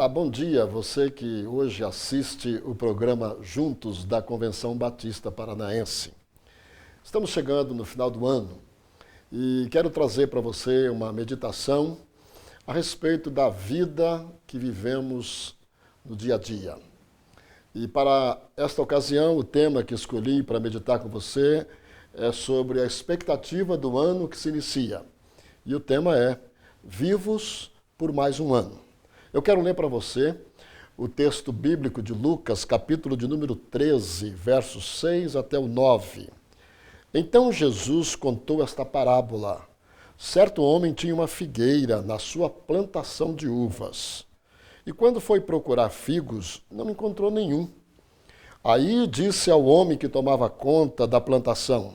Bom dia, você que hoje assiste o programa Juntos da Convenção Batista Paranaense. Estamos chegando no final do ano e quero trazer para você uma meditação a respeito da vida que vivemos no dia a dia. E para esta ocasião, o tema que escolhi para meditar com você é sobre a expectativa do ano que se inicia. E o tema é Vivos por mais um ano. Eu quero ler para você o texto bíblico de Lucas, capítulo de número 13, versos 6 até o 9. Então Jesus contou esta parábola. Certo homem tinha uma figueira na sua plantação de uvas. E quando foi procurar figos, não encontrou nenhum. Aí disse ao homem que tomava conta da plantação: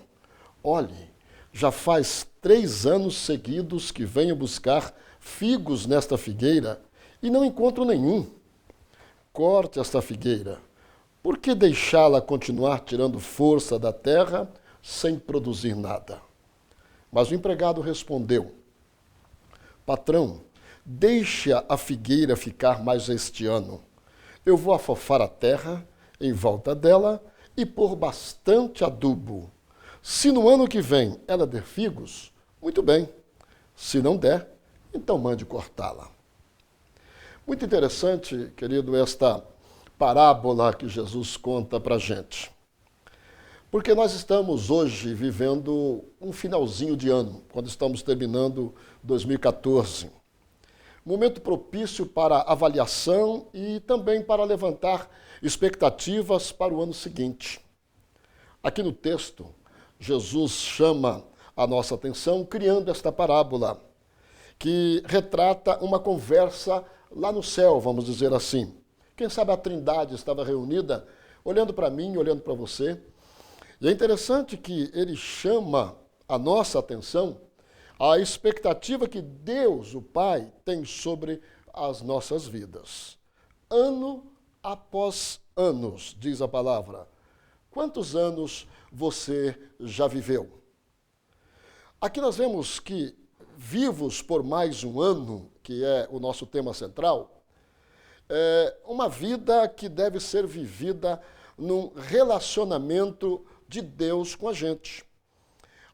Olhe, já faz 3 anos seguidos que venho buscar figos nesta figueira e não encontro nenhum. Corte esta figueira. Por que deixá-la continuar tirando força da terra sem produzir nada? Mas o empregado respondeu: Patrão, deixe a figueira ficar mais este ano. Eu vou afofar a terra em volta dela e pôr bastante adubo. Se no ano que vem ela der figos, muito bem. Se não der, então mande cortá-la. Muito interessante, querido, esta parábola que Jesus conta para a gente. Porque nós estamos hoje vivendo um finalzinho de ano, quando estamos terminando 2014. Momento propício para avaliação e também para levantar expectativas para o ano seguinte. Aqui no texto, Jesus chama a nossa atenção criando esta parábola, que retrata uma conversa lá no céu, vamos dizer assim. Quem sabe a Trindade estava reunida, olhando para mim, olhando para você. E é interessante que ele chama a nossa atenção à expectativa que Deus, o Pai, tem sobre as nossas vidas. Ano após anos, diz a palavra. Quantos anos você já viveu? Aqui nós vemos que vivos por mais um ano, que é o nosso tema central, é uma vida que deve ser vivida num relacionamento de Deus com a gente.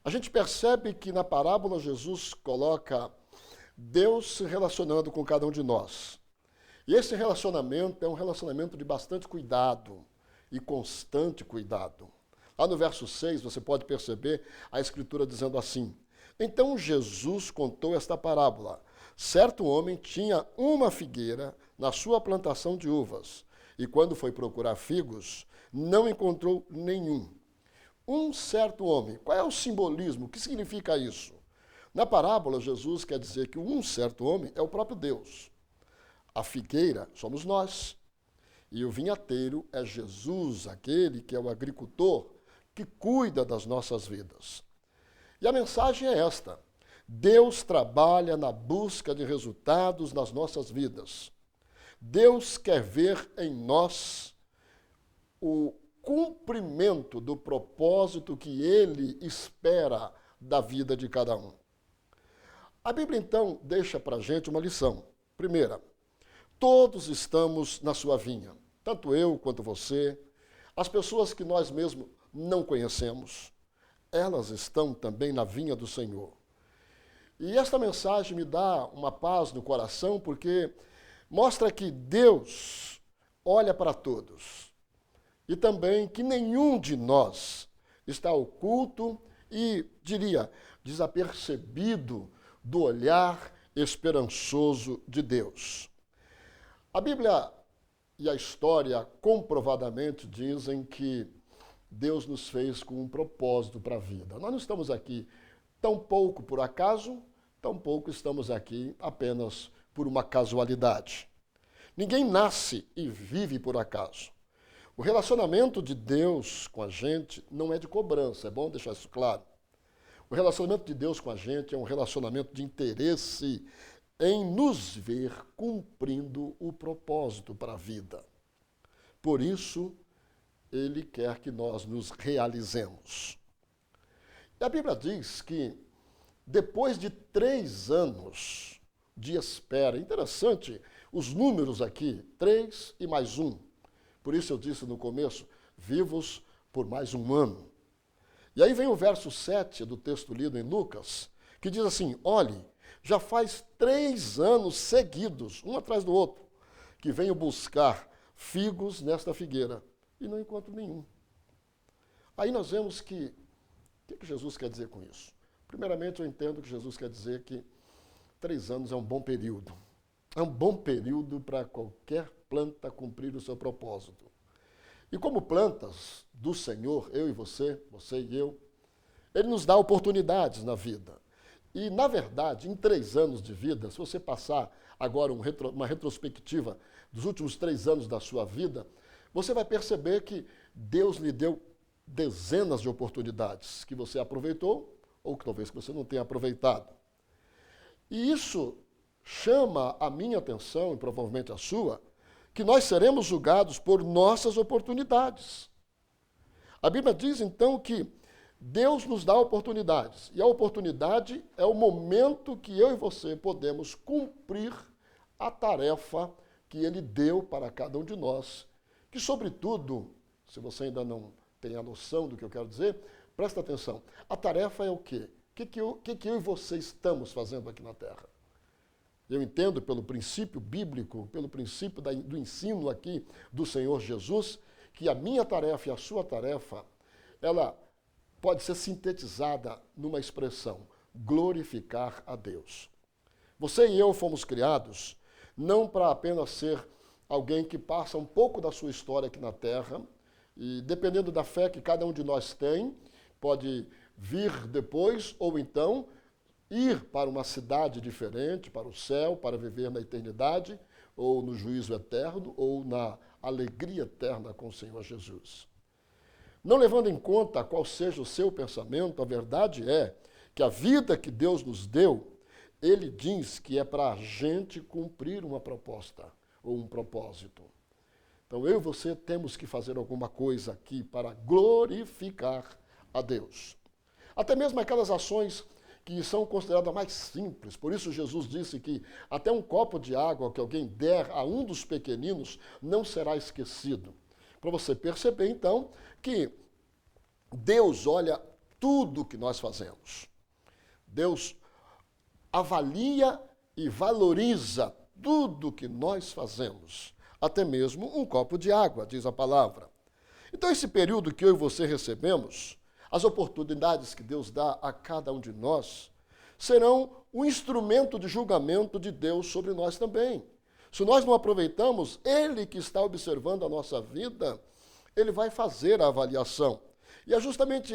A gente percebe que na parábola Jesus coloca Deus se relacionando com cada um de nós. E esse relacionamento é um relacionamento de bastante cuidado e constante cuidado. Lá no verso 6 você pode perceber a Escritura dizendo assim: Então Jesus contou esta parábola. Certo homem tinha uma figueira na sua plantação de uvas, e quando foi procurar figos, não encontrou nenhum. Um certo homem. Qual é o simbolismo? O que significa isso? Na parábola, Jesus quer dizer que um certo homem é o próprio Deus. A figueira somos nós. E o vinhateiro é Jesus, aquele que é o agricultor, que cuida das nossas vidas. E a mensagem é esta: Deus trabalha na busca de resultados nas nossas vidas. Deus quer ver em nós o cumprimento do propósito que Ele espera da vida de cada um. A Bíblia, então, deixa para a gente uma lição. Primeira, todos estamos na sua vinha, tanto eu quanto você, as pessoas que nós mesmos não conhecemos, elas estão também na vinha do Senhor. E esta mensagem me dá uma paz no coração, porque mostra que Deus olha para todos. E também que nenhum de nós está oculto e, diria, desapercebido do olhar esperançoso de Deus. A Bíblia e a história comprovadamente dizem que Deus nos fez com um propósito para a vida. Nós não estamos aqui tão pouco por acaso, tão pouco estamos aqui apenas por uma casualidade. Ninguém nasce e vive por acaso. O relacionamento de Deus com a gente não é de cobrança, é bom deixar isso claro. O relacionamento de Deus com a gente é um relacionamento de interesse em nos ver cumprindo o propósito para a vida. Por isso, Ele quer que nós nos realizemos. E a Bíblia diz que depois de 3 anos de espera, interessante Os números aqui, 3 e mais 1. Por isso eu disse no começo, vivos por mais um ano. E aí vem o verso 7 do texto lido em Lucas, que diz assim, olhe, já faz 3 anos seguidos, um atrás do outro, que venho buscar figos nesta figueira e não encontro nenhum. Aí nós vemos que, o que Jesus quer dizer com isso? Primeiramente, eu entendo que Jesus quer dizer que 3 anos é um bom período. É um bom período para qualquer planta cumprir o seu propósito. E como plantas do Senhor, eu e você e eu, Ele nos dá oportunidades na vida. E, na verdade, em 3 anos de vida, se você passar agora uma retrospectiva dos últimos 3 anos da sua vida, você vai perceber que Deus lhe deu dezenas de oportunidades que você aproveitou ou que talvez você não tenha aproveitado. E isso chama a minha atenção, e provavelmente a sua, que nós seremos julgados por nossas oportunidades. A Bíblia diz, então, que Deus nos dá oportunidades. E a oportunidade é o momento que eu e você podemos cumprir a tarefa que Ele deu para cada um de nós. Que, sobretudo, se você ainda não tem a noção do que eu quero dizer, presta atenção. A tarefa é o quê? O que eu e você estamos fazendo aqui na Terra? Eu entendo pelo princípio bíblico, pelo princípio do ensino aqui do Senhor Jesus, que a minha tarefa e a sua tarefa, ela pode ser sintetizada numa expressão, glorificar a Deus. Você e eu fomos criados não para apenas ser alguém que passa um pouco da sua história aqui na Terra, e dependendo da fé que cada um de nós tem, pode vir depois ou então ir para uma cidade diferente, para o céu, para viver na eternidade, ou no juízo eterno, ou na alegria eterna com o Senhor Jesus. Não levando em conta qual seja o seu pensamento, a verdade é que a vida que Deus nos deu, Ele diz que é para a gente cumprir uma proposta ou um propósito. Então eu e você temos que fazer alguma coisa aqui para glorificar a Deus. Até mesmo aquelas ações que são consideradas mais simples. Por isso Jesus disse que até um copo de água que alguém der a um dos pequeninos não será esquecido. Para você perceber, então, que Deus olha tudo que nós fazemos. Deus avalia e valoriza tudo que nós fazemos. Até mesmo um copo de água, diz a palavra. Então, esse período que eu e você recebemos, as oportunidades que Deus dá a cada um de nós, serão um instrumento de julgamento de Deus sobre nós também. Se nós não aproveitamos, Ele que está observando a nossa vida, Ele vai fazer a avaliação. E é justamente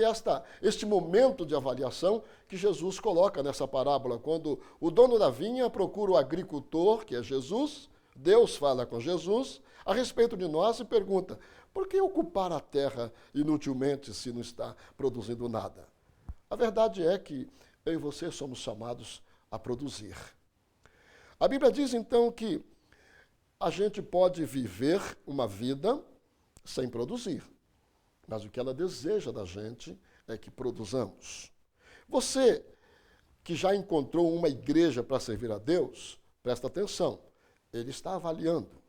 este momento de avaliação que Jesus coloca nessa parábola, quando o dono da vinha procura o agricultor, que é Jesus, Deus fala com Jesus a respeito de nós e pergunta, por que ocupar a terra inutilmente se não está produzindo nada? A verdade é que eu e você somos chamados a produzir. A Bíblia diz então que a gente pode viver uma vida sem produzir, mas o que ela deseja da gente é que produzamos. Você que já encontrou uma igreja para servir a Deus, presta atenção, Ele está avaliando.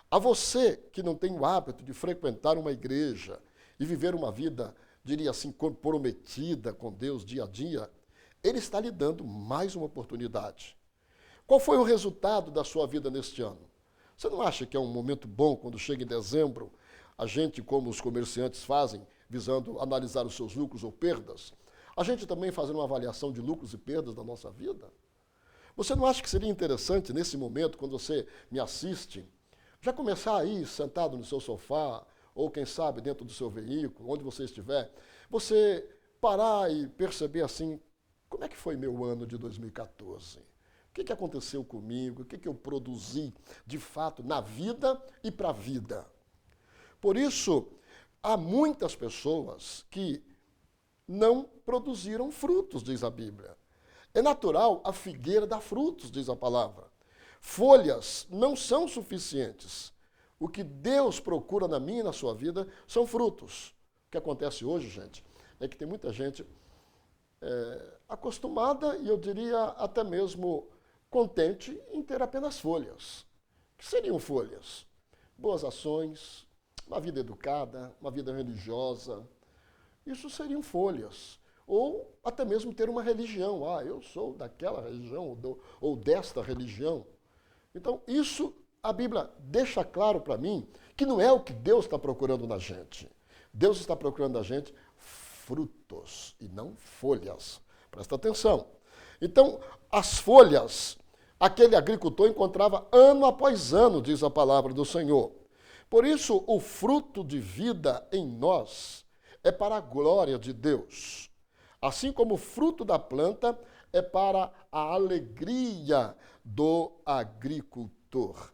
A você que não tem o hábito de frequentar uma igreja e viver uma vida, diria assim, comprometida com Deus dia a dia, Ele está lhe dando mais uma oportunidade. Qual foi o resultado da sua vida neste ano? Você não acha que é um momento bom quando chega em dezembro, a gente, como os comerciantes fazem, visando analisar os seus lucros ou perdas, a gente também fazer uma avaliação de lucros e perdas da nossa vida? Você não acha que seria interessante, nesse momento, quando você me assiste, já começar aí, sentado no seu sofá, ou quem sabe dentro do seu veículo, onde você estiver, você parar e perceber assim, como é que foi meu ano de 2014? O que aconteceu comigo? O que eu produzi, de fato, na vida e para a vida? Por isso, há muitas pessoas que não produziram frutos, diz a Bíblia. É natural, a figueira dá frutos, diz a palavra. Folhas não são suficientes. O que Deus procura na minha e na sua vida são frutos. O que acontece hoje, gente, é que tem muita gente acostumada e eu diria até mesmo contente em ter apenas folhas. que seriam folhas? Boas ações, uma vida educada, uma vida religiosa. Isso seriam folhas. Ou até mesmo ter uma religião. Ah, eu sou daquela religião ou desta religião. Então, isso a Bíblia deixa claro para mim que não é o que Deus está procurando na gente. Deus está procurando na gente frutos e não folhas. Presta atenção. Então, as folhas, aquele agricultor encontrava ano após ano, diz a palavra do Senhor. Por isso, o fruto de vida em nós é para a glória de Deus. Assim como o fruto da planta é para a alegria do agricultor.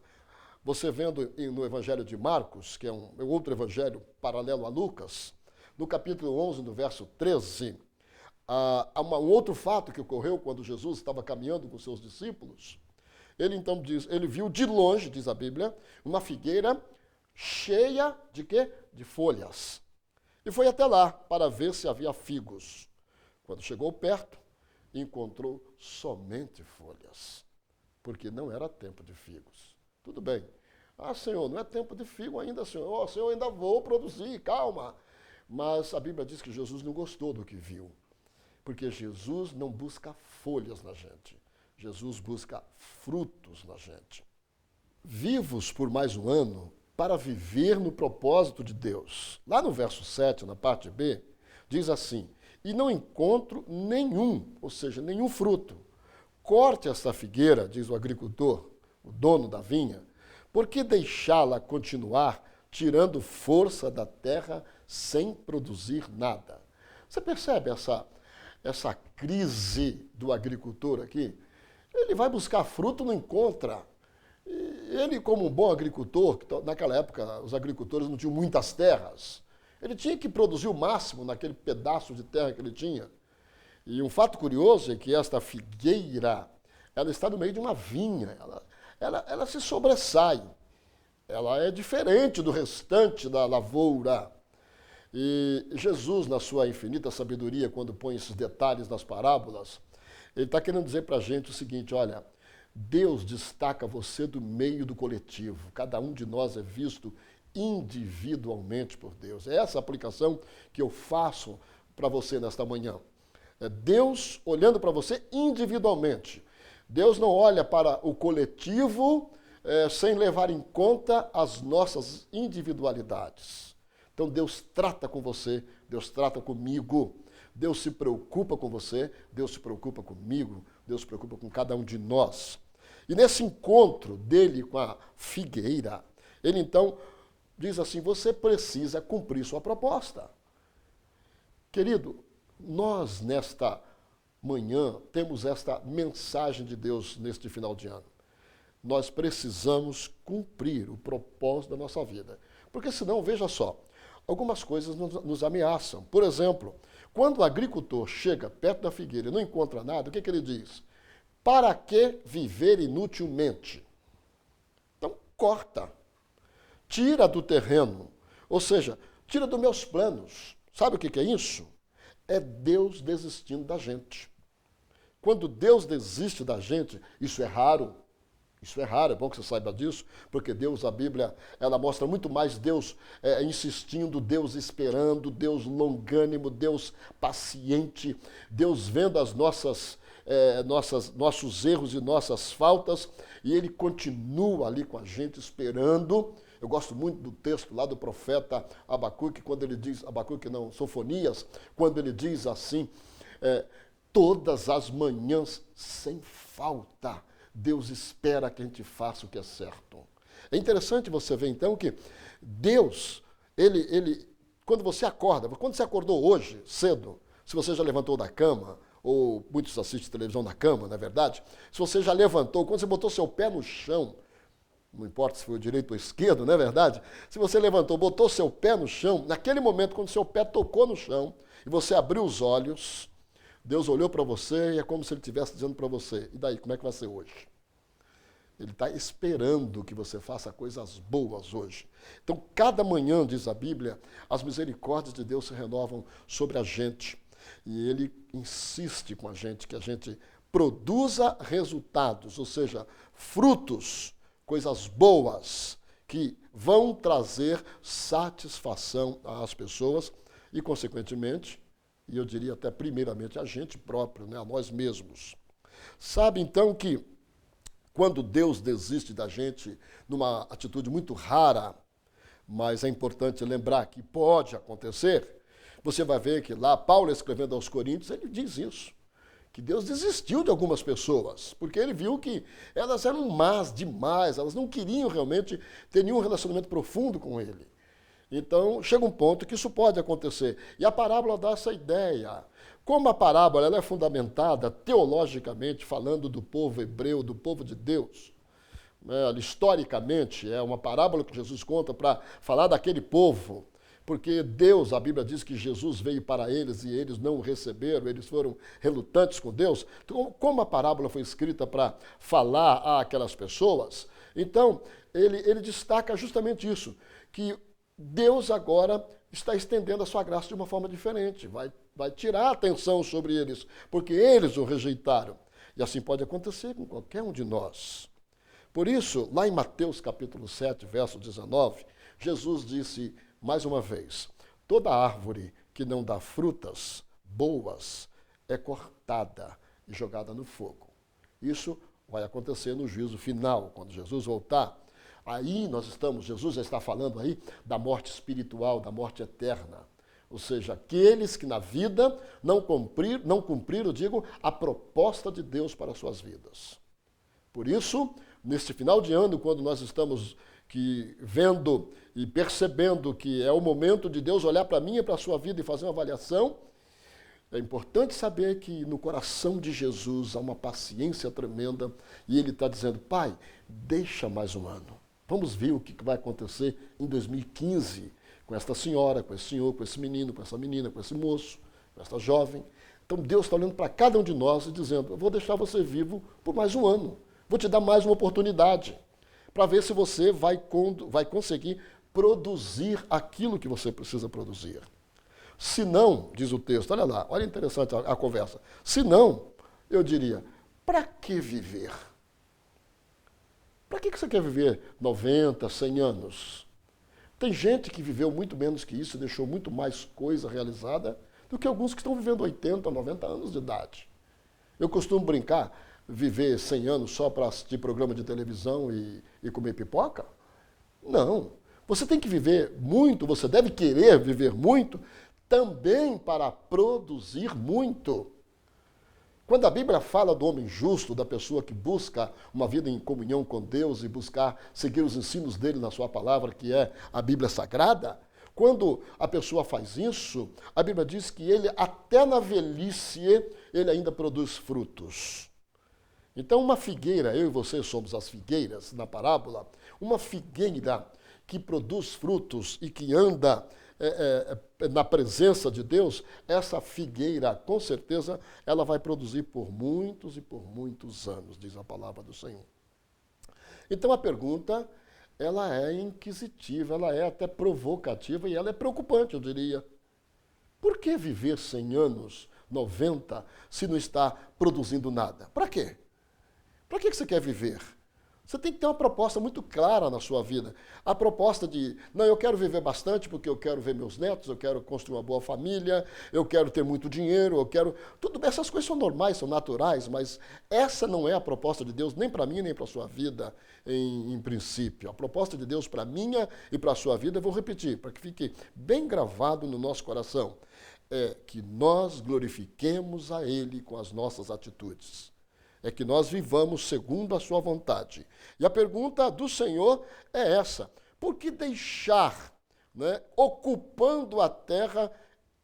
Você vendo no Evangelho de Marcos, que é um outro evangelho paralelo a Lucas, no capítulo 11, no verso 13, há um outro fato que ocorreu quando Jesus estava caminhando com seus discípulos. Ele então diz, ele viu de longe, diz a Bíblia, uma figueira cheia de quê? De folhas. E foi até lá para ver se havia figos. Quando chegou perto, encontrou somente folhas, porque não era tempo de figos. Tudo bem. Ah, Senhor, não é tempo de figo ainda, Senhor. Oh, Senhor, ainda vou produzir, calma. Mas a Bíblia diz que Jesus não gostou do que viu, porque Jesus não busca folhas na gente. Jesus busca frutos na gente. Vivos por mais um ano para viver no propósito de Deus. Lá no verso 7, na parte B, diz assim: e não encontro nenhum, ou seja, nenhum fruto. Corte esta figueira, diz o agricultor, o dono da vinha, por que deixá-la continuar tirando força da terra sem produzir nada? Você percebe essa crise do agricultor aqui? Ele vai buscar fruto, não encontra. E ele, como um bom agricultor, naquela época os agricultores não tinham muitas terras, ele tinha que produzir o máximo naquele pedaço de terra que ele tinha. E um fato curioso é que esta figueira, ela está no meio de uma vinha, ela se sobressai, ela é diferente do restante da lavoura. E Jesus, na sua infinita sabedoria, quando põe esses detalhes nas parábolas, ele está querendo dizer para a gente o seguinte: olha, Deus destaca você do meio do coletivo, cada um de nós é visto individualmente por Deus. É essa a aplicação que eu faço para você nesta manhã. É Deus olhando para você individualmente. Deus não olha para o coletivo sem levar em conta as nossas individualidades. Então Deus trata com você, Deus trata comigo. Deus se preocupa com você, Deus se preocupa comigo, Deus se preocupa com cada um de nós. E nesse encontro dele com a figueira, ele então diz assim: você precisa cumprir sua proposta. Querido, nós nesta manhã temos esta mensagem de Deus neste final de ano. Nós precisamos cumprir o propósito da nossa vida. Porque senão, veja só, algumas coisas nos ameaçam. Por exemplo, quando o agricultor chega perto da figueira e não encontra nada, o que ele diz? Para que viver inutilmente? Então, corta. Tira do terreno. Ou seja, tira dos meus planos. Sabe o que é isso? É Deus desistindo da gente. Quando Deus desiste da gente, isso é raro. Isso é raro, é bom que você saiba disso, porque Deus, a Bíblia, ela mostra muito mais Deus insistindo, Deus esperando, Deus longânimo, Deus paciente, Deus vendo as nossos erros e nossas faltas, e Ele continua ali com a gente esperando. Eu gosto muito do texto lá do profeta Abacuque, quando ele diz, Sofonias, quando ele diz assim, todas as manhãs sem falta, Deus espera que a gente faça o que é certo. É interessante você ver, então, que Deus, ele quando você acorda, quando você acordou hoje, cedo, se você já levantou da cama, ou muitos assistem televisão na cama, não é verdade? Se você já levantou, quando você botou seu pé no chão, não importa se foi o direito ou esquerdo, não é verdade? Se você levantou, botou seu pé no chão, naquele momento, quando seu pé tocou no chão, e você abriu os olhos, Deus olhou para você e é como se Ele estivesse dizendo para você: e daí, como é que vai ser hoje? Ele está esperando que você faça coisas boas hoje. Então, cada manhã, diz a Bíblia, as misericórdias de Deus se renovam sobre a gente. E Ele insiste com a gente que a gente produza resultados, ou seja, frutos, coisas boas que vão trazer satisfação às pessoas e, consequentemente, e eu diria até primeiramente a gente próprio, né, a nós mesmos. Sabe, então, que quando Deus desiste da gente numa atitude muito rara, mas é importante lembrar que pode acontecer, você vai ver que lá, Paulo escrevendo aos Coríntios, ele diz isso, que Deus desistiu de algumas pessoas, porque ele viu que elas eram más demais, elas não queriam realmente ter nenhum relacionamento profundo com ele. Então, chega um ponto que isso pode acontecer. E a parábola dá essa ideia. Como a parábola ela é fundamentada teologicamente, falando do povo hebreu, do povo de Deus, né, historicamente, é uma parábola que Jesus conta para falar daquele povo, porque Deus, a Bíblia diz que Jesus veio para eles e eles não o receberam, eles foram relutantes com Deus. Então, como a parábola foi escrita para falar àquelas pessoas, então ele destaca justamente isso, que Deus agora está estendendo a sua graça de uma forma diferente, vai tirar a atenção sobre eles, porque eles o rejeitaram. E assim pode acontecer com qualquer um de nós. Por isso, lá em Mateus capítulo 7, verso 19, Jesus disse mais uma vez, toda árvore que não dá frutas boas é cortada e jogada no fogo. Isso vai acontecer no juízo final, quando Jesus voltar. Aí Jesus já está falando aí da morte espiritual, da morte eterna. Ou seja, aqueles que na vida não cumpriram, a proposta de Deus para as suas vidas. Por isso, neste final de ano, quando nós estamos vendo e percebendo que é o momento de Deus olhar para mim e para a sua vida e fazer uma avaliação, é importante saber que no coração de Jesus há uma paciência tremenda e ele está dizendo, Pai, deixa mais um ano. Vamos ver o que vai acontecer em 2015 com esta senhora, com esse senhor, com esse menino, com essa menina, com esse moço, com esta jovem. Então Deus está olhando para cada um de nós e dizendo, eu vou deixar você vivo por mais um ano. Vou te dar mais uma oportunidade para ver se você vai conseguir produzir aquilo que você precisa produzir. Se não, diz o texto, olha lá, olha interessante a conversa. Se não, eu diria, para que viver? Para que você quer viver 90, 100 anos? Tem gente que viveu muito menos que isso e deixou muito mais coisa realizada do que alguns que estão vivendo 80, 90 anos de idade. Eu costumo brincar, viver 100 anos só para assistir programa de televisão e comer pipoca? Não. Você tem que viver muito, você deve querer viver muito, também para produzir muito. Quando a Bíblia fala do homem justo, da pessoa que busca uma vida em comunhão com Deus e buscar seguir os ensinos dele na sua palavra, que é a Bíblia Sagrada, quando a pessoa faz isso, a Bíblia diz que ele, até na velhice, ele ainda produz frutos. Então, uma figueira, eu e você somos as figueiras na parábola, uma figueira que produz frutos e que anda na presença de Deus, essa figueira, com certeza, ela vai produzir por muitos e por muitos anos, diz a palavra do Senhor. Então, a pergunta, ela é inquisitiva, ela é até provocativa e ela é preocupante, eu diria. Por que viver 100 anos, 90, se não está produzindo nada? Para quê? Para que você quer viver? Você tem que ter uma proposta muito clara na sua vida. A proposta de, não, eu quero viver bastante porque eu quero ver meus netos, eu quero construir uma boa família, eu quero ter muito dinheiro, eu quero... Tudo bem, essas coisas são normais, são naturais, mas essa não é a proposta de Deus, nem para mim, nem para a sua vida, em princípio. A proposta de Deus para a minha e para a sua vida, eu vou repetir, para que fique bem gravado no nosso coração, é que nós glorifiquemos a Ele com as nossas atitudes. É que nós vivamos segundo a sua vontade. E a pergunta do Senhor é essa: por que deixar, ocupando a terra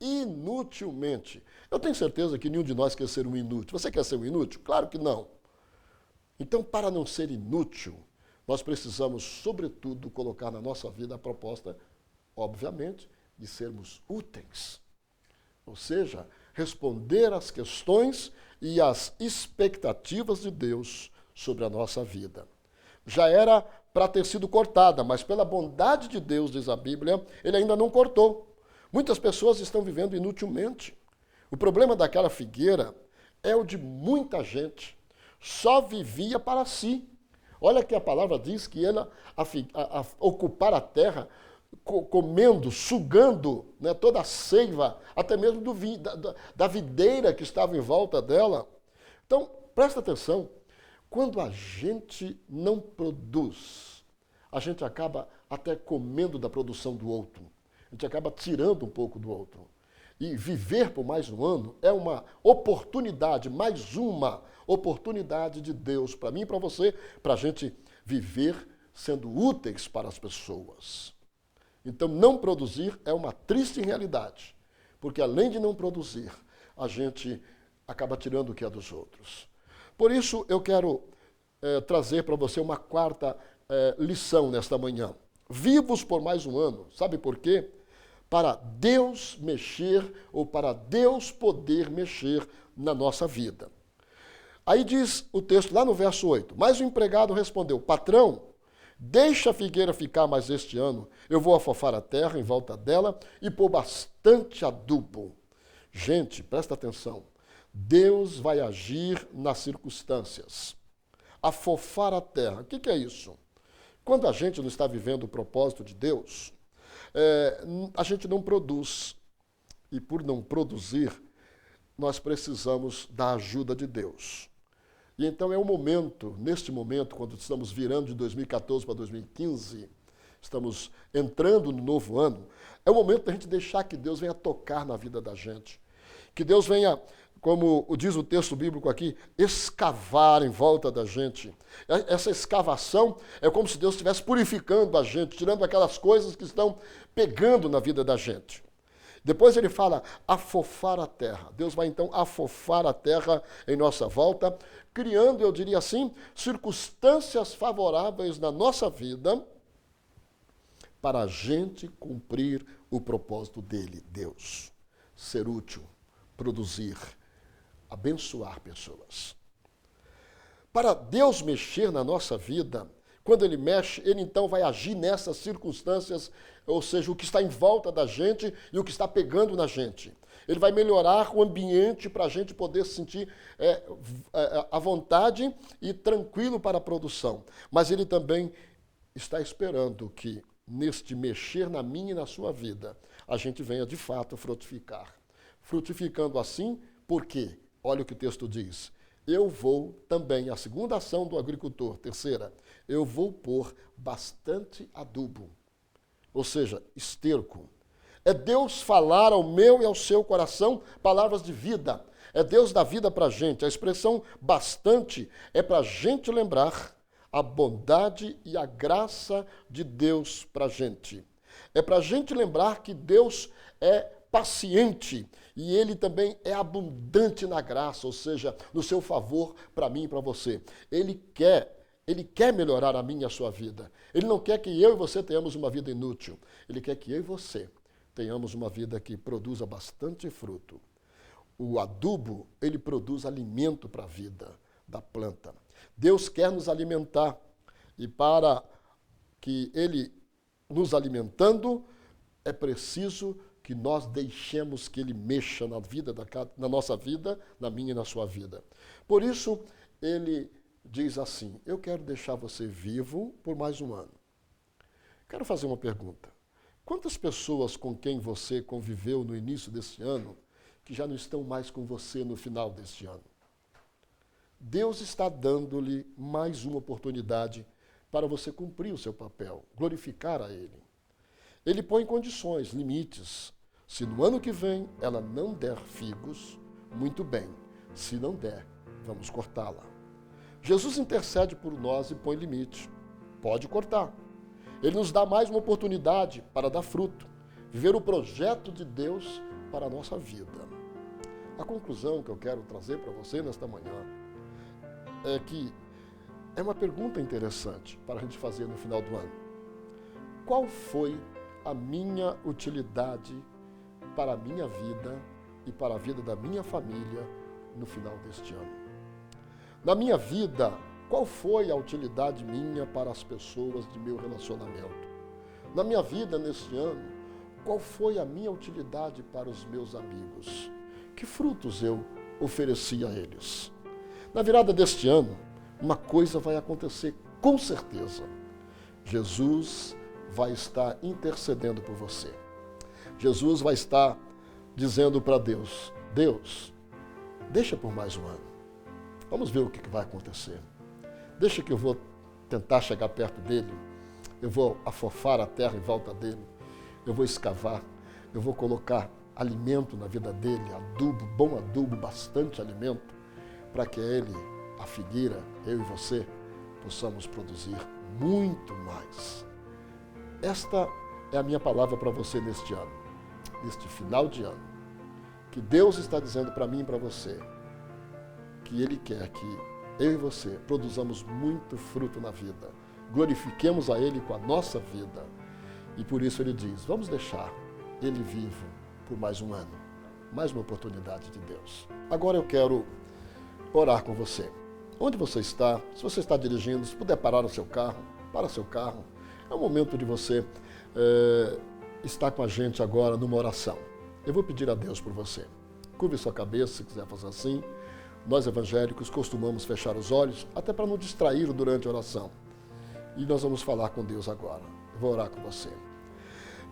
inutilmente? Eu tenho certeza que nenhum de nós quer ser um inútil. Você quer ser um inútil? Claro que não. Então, para não ser inútil, nós precisamos, sobretudo, colocar na nossa vida a proposta, obviamente, de sermos úteis. Ou seja, responder às questões e às expectativas de Deus sobre a nossa vida. Já era para ter sido cortada, mas pela bondade de Deus, diz a Bíblia, ele ainda não cortou. Muitas pessoas estão vivendo inutilmente. O problema daquela figueira é o de muita gente. Só vivia para si. Olha que a palavra diz que ela a ocupar a terra, comendo, sugando, né, toda a seiva, até mesmo da videira que estava em volta dela. Então, presta atenção, quando a gente não produz, a gente acaba até comendo da produção do outro. A gente acaba tirando um pouco do outro. E viver por mais um ano é uma oportunidade, mais uma oportunidade de Deus para mim e para você, para a gente viver sendo úteis para as pessoas. Então, não produzir é uma triste realidade, porque além de não produzir, a gente acaba tirando o que é dos outros. Por isso, eu quero trazer para você uma quarta lição nesta manhã. Vivos por mais um ano, sabe por quê? Para Deus mexer ou para Deus poder mexer na nossa vida. Aí diz o texto lá no verso 8, mas o empregado respondeu, patrão, deixa a figueira ficar mais este ano, eu vou afofar a terra em volta dela e pôr bastante adubo. Gente, presta atenção, Deus vai agir nas circunstâncias. Afofar a terra, o que é isso? Quando a gente não está vivendo o propósito de Deus, a gente não produz. E por não produzir, nós precisamos da ajuda de Deus. E então é o momento, neste momento, quando estamos virando de 2014 para 2015, estamos entrando no novo ano, é o momento da gente deixar que Deus venha tocar na vida da gente. Que Deus venha, como diz o texto bíblico aqui, escavar em volta da gente. Essa escavação é como se Deus estivesse purificando a gente, tirando aquelas coisas que estão pegando na vida da gente. Depois ele fala, afofar a terra. Deus vai então afofar a terra em nossa volta, criando, eu diria assim, circunstâncias favoráveis na nossa vida para a gente cumprir o propósito dele, Deus. Ser útil, produzir, abençoar pessoas. Para Deus mexer na nossa vida, quando ele mexe, ele então vai agir nessas circunstâncias, ou seja, o que está em volta da gente e o que está pegando na gente. Ele vai melhorar o ambiente para a gente poder se sentir à vontade e tranquilo para a produção. Mas ele também está esperando que, neste mexer na minha e na sua vida, a gente venha de fato frutificar. Frutificando assim, por quê? Olha o que o texto diz. Eu vou também, a segunda ação do agricultor, terceira, eu vou pôr bastante adubo, ou seja, esterco. É Deus falar ao meu e ao seu coração palavras de vida. É Deus dar vida para a gente. A expressão bastante é para a gente lembrar a bondade e a graça de Deus para a gente. É para a gente lembrar que Deus é paciente e ele também é abundante na graça, ou seja, no seu favor para mim e para você. Ele quer melhorar a minha e a sua vida. Ele não quer que eu e você tenhamos uma vida inútil. Ele quer que eu e você tenhamos uma vida que produza bastante fruto. O adubo, ele produz alimento para a vida da planta. Deus quer nos alimentar e para que ele nos alimentando, é preciso que nós deixemos que ele mexa na nossa vida, na minha e na sua vida. Por isso, ele diz assim, eu quero deixar você vivo por mais um ano. Quero fazer uma pergunta. Quantas pessoas com quem você conviveu no início deste ano que já não estão mais com você no final deste ano? Deus está dando-lhe mais uma oportunidade para você cumprir o seu papel, glorificar a Ele. Ele põe condições, limites. Se no ano que vem ela não der figos, muito bem. Se não der, vamos cortá-la. Jesus intercede por nós e põe limite. Pode cortar. Ele nos dá mais uma oportunidade para dar fruto, viver o projeto de Deus para a nossa vida. A conclusão que eu quero trazer para você nesta manhã é que é uma pergunta interessante para a gente fazer no final do ano. Qual foi a minha utilidade para a minha vida e para a vida da minha família no final deste ano? Na minha vida, qual foi a utilidade minha para as pessoas de meu relacionamento? Na minha vida, neste ano, qual foi a minha utilidade para os meus amigos? Que frutos eu ofereci a eles? Na virada deste ano, uma coisa vai acontecer com certeza, Jesus vai estar intercedendo por você. Jesus vai estar dizendo para Deus, Deus, deixa por mais um ano. Vamos ver o que vai acontecer. Deixa que eu vou tentar chegar perto dele. Eu vou afofar a terra em volta dele. Eu vou escavar. Eu vou colocar alimento na vida dele, adubo, bom adubo, bastante alimento, para que ele, a figueira, eu e você, possamos produzir muito mais. Esta é a minha palavra para você neste ano, neste final de ano. Que Deus está dizendo para mim e para você, que Ele quer que eu e você produzamos muito fruto na vida, glorifiquemos a Ele com a nossa vida. E por isso Ele diz, vamos deixar Ele vivo por mais um ano, mais uma oportunidade de Deus. Agora eu quero orar com você. Onde você está, se você está dirigindo, se puder parar o seu carro, para o seu carro. É o momento de você estar com a gente agora numa oração. Eu vou pedir a Deus por você. Curve sua cabeça, se quiser fazer assim. Nós evangélicos costumamos fechar os olhos, até para não distrair durante a oração. E nós vamos falar com Deus agora. Eu vou orar com você.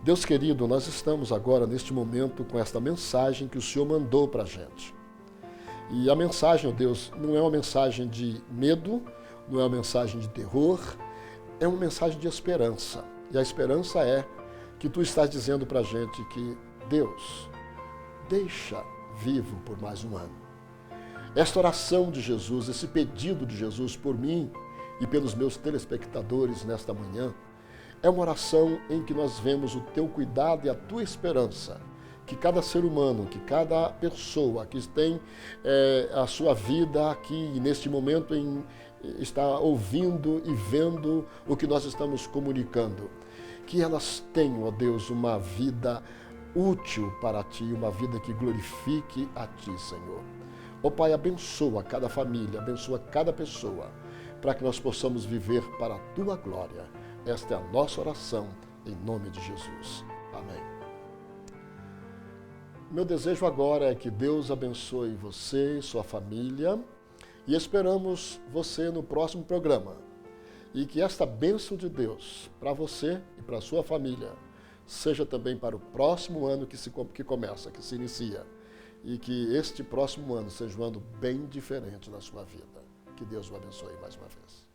Deus querido, nós estamos agora neste momento com esta mensagem que o Senhor mandou para a gente. E a mensagem, ó Deus, não é uma mensagem de medo, não é uma mensagem de terror, é uma mensagem de esperança. E a esperança é que tu estás dizendo para a gente que Deus, deixa vivo por mais um ano. Esta oração de Jesus, esse pedido de Jesus por mim e pelos meus telespectadores nesta manhã, é uma oração em que nós vemos o teu cuidado e a tua esperança, que cada ser humano, que cada pessoa que tem a sua vida aqui, neste momento, está ouvindo e vendo o que nós estamos comunicando, que elas tenham, ó Deus, uma vida útil para Ti, uma vida que glorifique a Ti, Senhor. Ó Pai, abençoa cada família, abençoa cada pessoa, para que nós possamos viver para a Tua glória. Esta é a nossa oração, em nome de Jesus. Amém. Meu desejo agora é que Deus abençoe você e sua família e esperamos você no próximo programa. E que esta bênção de Deus para você e para a sua família seja também para o próximo ano que começa, que se inicia. E que este próximo ano seja um ano bem diferente na sua vida. Que Deus o abençoe mais uma vez.